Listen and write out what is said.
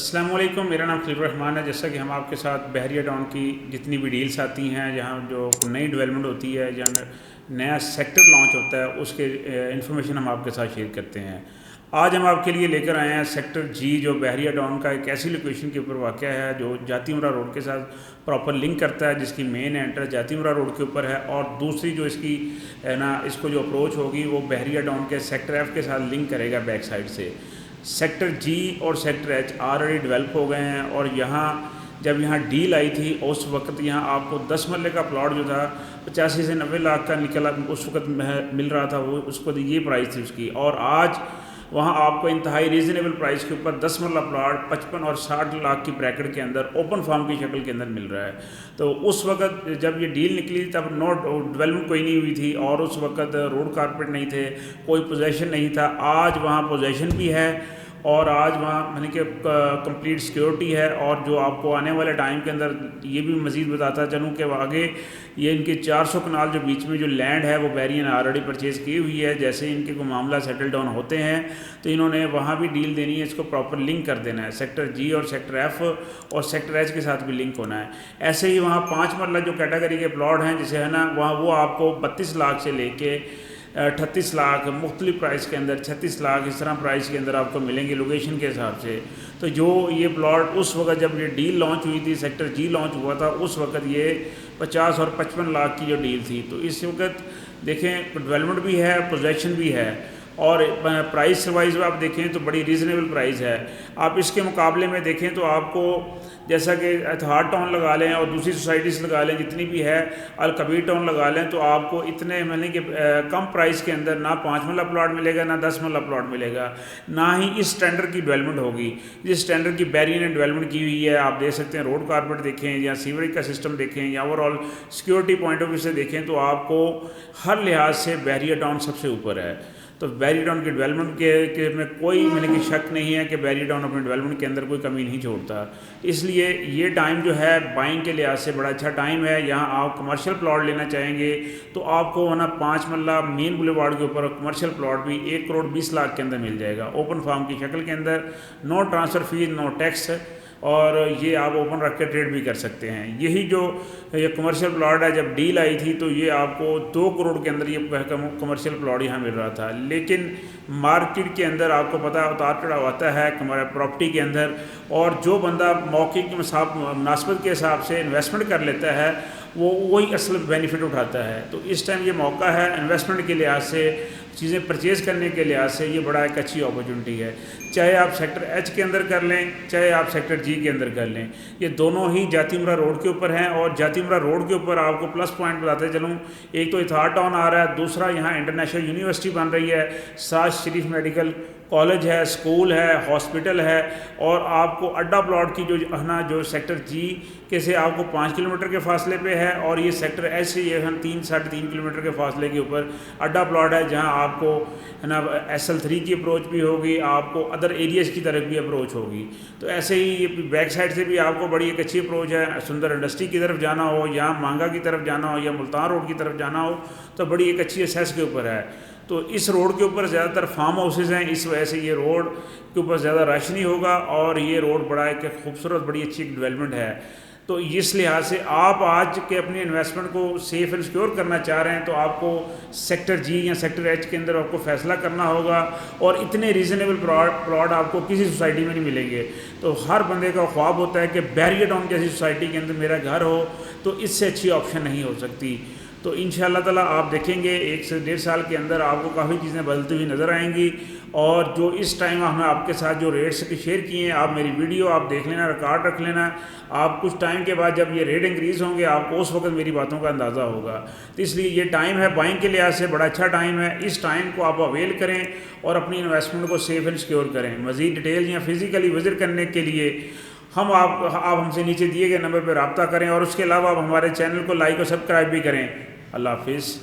السلام علیکم، میرا نام خلیل الرحمان ہے۔ جیسا کہ ہم آپ کے ساتھ بحریہ ٹاؤن کی جتنی بھی ڈیلز آتی ہیں، جہاں جو نئی ڈیولپمنٹ ہوتی ہے، جہاں نیا سیکٹر لانچ ہوتا ہے، اس کے انفارمیشن ہم آپ کے ساتھ شیئر کرتے ہیں۔ آج ہم آپ کے لیے لے کر آئے ہیں سیکٹر جی، جو بحریہ ٹاؤن کا ایک ایسی لوکیشن کے اوپر واقع ہے جو جاتی امرا روڈ کے ساتھ پراپر لنک کرتا ہے، جس کی مین انٹر جاتی امرا روڈ کے اوپر ہے، اور دوسری جو اس کی اس کو جو اپروچ ہوگی وہ بحریہ ٹاؤن کے سیکٹر ایف کے ساتھ لنک کرے گا بیک سائڈ سے۔ سیکٹر جی اور سیکٹر ایچ آلریڈی ڈیولپ ہو گئے ہیں، اور جب یہاں ڈیل آئی تھی اس وقت یہاں آپ کو 10 مرلے کا پلاٹ جو تھا 85 سے 90 لاکھ کا نکلا، اس وقت مل رہا تھا، وہ اس کو یہ پرائز تھی اس کی، اور آج وہاں آپ کو انتہائی ریزنیبل پرائز کے اوپر 10 مرلہ پلاٹ 55 اور 60 لاکھ کی بریکٹ کے اندر اوپن فارم کی شکل کے اندر مل رہا ہے۔ تو اس وقت جب یہ ڈیل نکلی تب ڈیولپمنٹ کوئی نہیں ہوئی تھی، اور اس وقت روڈ کارپیٹ نہیں تھے، کوئی پوزیشن نہیں تھا۔ آج وہاں پوزیشن بھی ہے، اور آج وہاں کہ کمپلیٹ سیکیورٹی ہے، اور جو آپ کو آنے والے ٹائم کے اندر یہ بھی مزید بتاتا چلوں کہ آگے یہ ان کے 400 کنال جو بیچ میں جو لینڈ ہے وہ بحریہ نے آلریڈی پرچیز کی ہوئی ہے۔ جیسے ان کے کوئی معاملہ سیٹل ڈاؤن ہوتے ہیں تو انہوں نے وہاں بھی ڈیل دینی ہے، اس کو پراپر لنک کر دینا ہے، سیکٹر جی اور سیکٹر ایف اور سیکٹر ایچ کے ساتھ بھی لنک ہونا ہے۔ ایسے ہی وہاں 5 مرلہ جو کیٹیگری کے پلاٹ ہیں جسے ہے نا، وہاں وہ آپ کو 32 لاکھ سے لے کے 38 لاکھ مختلف پرائز کے اندر، 36 لاکھ اس طرح پرائز کے اندر آپ کو ملیں گے لوکیشن کے حساب سے۔ تو جو یہ پلاٹ اس وقت جب یہ ڈیل لانچ ہوئی تھی، سیکٹر جی لانچ ہوا تھا، اس وقت یہ 50 اور 55 لاکھ کی جو ڈیل تھی۔ تو اس وقت دیکھیں ڈیولپمنٹ بھی ہے، پوزیشن بھی ہے، اور پرائز وائز آپ دیکھیں تو بڑی ریزنیبل پرائز ہے۔ آپ اس کے مقابلے میں دیکھیں تو آپ کو جیسا کہ اتحاد ٹاؤن لگا لیں اور دوسری سوسائٹیز لگا لیں، جتنی بھی ہے الکبیر ٹاؤن لگا لیں، تو آپ کو اتنے کہ کم پرائز کے اندر نہ 5 مرلہ پلاٹ ملے گا، نہ 10 مرلہ پلاٹ ملے گا، نہ ہی اس اسٹینڈرڈ کی ڈیولپمنٹ ہوگی جس اسٹینڈرڈ کی بحریہ نے ڈیولپمنٹ کی ہوئی ہے۔ آپ دیکھ سکتے ہیں روڈ کارپیٹ دیکھیں، یا سیوریج کا سسٹم دیکھیں، یا overall security point of view سے دیکھیں، تو آپ کو ہر لحاظ سے بحریہ ٹاؤن سب سے اوپر ہے۔ تو بحریہ ٹاؤن کی ڈیولپمنٹ کے میں کوئی کہ شک نہیں ہے کہ بحریہ ٹاؤن اپنے ڈیولپمنٹ کے اندر کوئی کمی نہیں چھوڑتا۔ اس لیے یہ ٹائم جو ہے بائنگ کے لحاظ سے بڑا اچھا ٹائم ہے۔ یہاں آپ کمرشل پلاٹ لینا چاہیں گے تو آپ کو 5 مرلہ مین بولیوارڈ کے اوپر کمرشل پلاٹ بھی 1 کروڑ 20 لاکھ کے اندر مل جائے گا، اوپن فارم کی شکل کے اندر، نو ٹرانسفر فیس، نو ٹیکس، اور یہ آپ اوپن رکھ کے ٹریڈ بھی کر سکتے ہیں۔ یہی جو یہ کمرشل پلاٹ ہے، جب ڈیل آئی تھی تو یہ آپ کو 2 کروڑ کے اندر یہ کمرشل پلاٹ یہاں مل رہا تھا، لیکن مارکیٹ کے اندر آپ کو پتہ اتار چڑھاؤ آتا ہے پراپرٹی کے اندر، اور جو بندہ موقع کی مناسبت کے حساب سے انویسٹمنٹ کر لیتا ہے وہی اصل بینیفٹ اٹھاتا ہے۔ تو اس ٹائم یہ موقع ہے انویسٹمنٹ کے لحاظ سے، چیزیں پرچیز کرنے کے لحاظ سے، یہ بڑا ایک اچھی اپرچونٹی ہے۔ چاہے آپ سیکٹر ایچ کے اندر کر لیں، چاہے آپ سیکٹر جی کے اندر کر لیں، یہ دونوں ہی جاتی امرا روڈ کے اوپر ہیں۔ اور جاتی امرا روڈ کے اوپر آپ کو پلس پوائنٹ بتاتے چلوں، ایک تو اتحاد ٹاؤن آ رہا ہے، دوسرا یہاں انٹرنیشنل یونیورسٹی بن رہی ہے، ساج شریف میڈیکل کالج ہے، اسکول ہے، ہاسپٹل ہے، اور آپ کو اڈا پلاٹ کی جو سیکٹر جی کے سے آپ کو 5 کلومیٹر کے فاصلے پہ ہے، اور یہ سیکٹر ایچ سے یہ 3-3.5 کلومیٹر کے فاصلے کے اوپر اڈا پلاٹ ہے، جہاں آپ کو SL3 کی اپروچ بھی ہوگی، آپ کو ادر ایریاز کی طرف بھی اپروچ ہوگی۔ تو ایسے ہی یہ بیک سائڈ سے بھی آپ کو بڑی ایک اچھی اپروچ ہے، سندر انڈسٹری کی طرف جانا ہو، یا مانگا کی طرف جانا ہو، یا ملتان روڈ کی طرف جانا ہو، تو بڑی ایک اچھی ایکسیس کے اوپر ہے۔ تو اس روڈ کے اوپر زیادہ تر فارم ہاؤسز ہیں، اس وجہ سے یہ روڈ کے اوپر زیادہ رش نہیں ہوگا، اور یہ روڈ بڑا ایک خوبصورت بڑی اچھی ڈیولپمنٹ ہے۔ تو اس لحاظ سے آپ آج کے اپنی انویسٹمنٹ کو سیف اینڈ سیکیور کرنا چاہ رہے ہیں تو آپ کو سیکٹر جی یا سیکٹر ایچ کے اندر آپ کو فیصلہ کرنا ہوگا، اور اتنے ریزنیبل پلاٹ آپ کو کسی سوسائٹی میں نہیں ملیں گے۔ تو ہر بندے کا خواب ہوتا ہے کہ بحریہ ٹاؤن جیسی سوسائٹی کے اندر میرا گھر ہو، تو اس سے اچھی آپشن نہیں ہو سکتی۔ تو انشاءاللہ تعالیٰ آپ دیکھیں گے 1 سے 1.5 سال کے اندر آپ کو کافی چیزیں بدلتی ہوئی نظر آئیں گی، اور جو اس ٹائم ہم نے آپ کے ساتھ جو ریٹس شیئر کیے ہیں، آپ میری ویڈیو آپ دیکھ لینا، ریکارڈ رکھ لینا، آپ کچھ ٹائم کے بعد جب یہ ریٹ انکریز ہوں گے آپ کو اس وقت میری باتوں کا اندازہ ہوگا۔ تو اس لیے یہ ٹائم ہے بائنگ کے لحاظ سے بڑا اچھا ٹائم ہے، اس ٹائم کو آپ اویل کریں اور اپنی انویسٹمنٹ کو سیف اینڈ سیکیور کریں۔ مزید ڈیٹیل یا فزیکلی وزٹ کرنے کے لیے آپ ہم سے نیچے دیے گئے نمبر پہ رابطہ کریں، اور اس کے علاوہ آپ ہمارے چینل کو لائک اور سبسکرائب بھی کریں۔ اللہ حافظ۔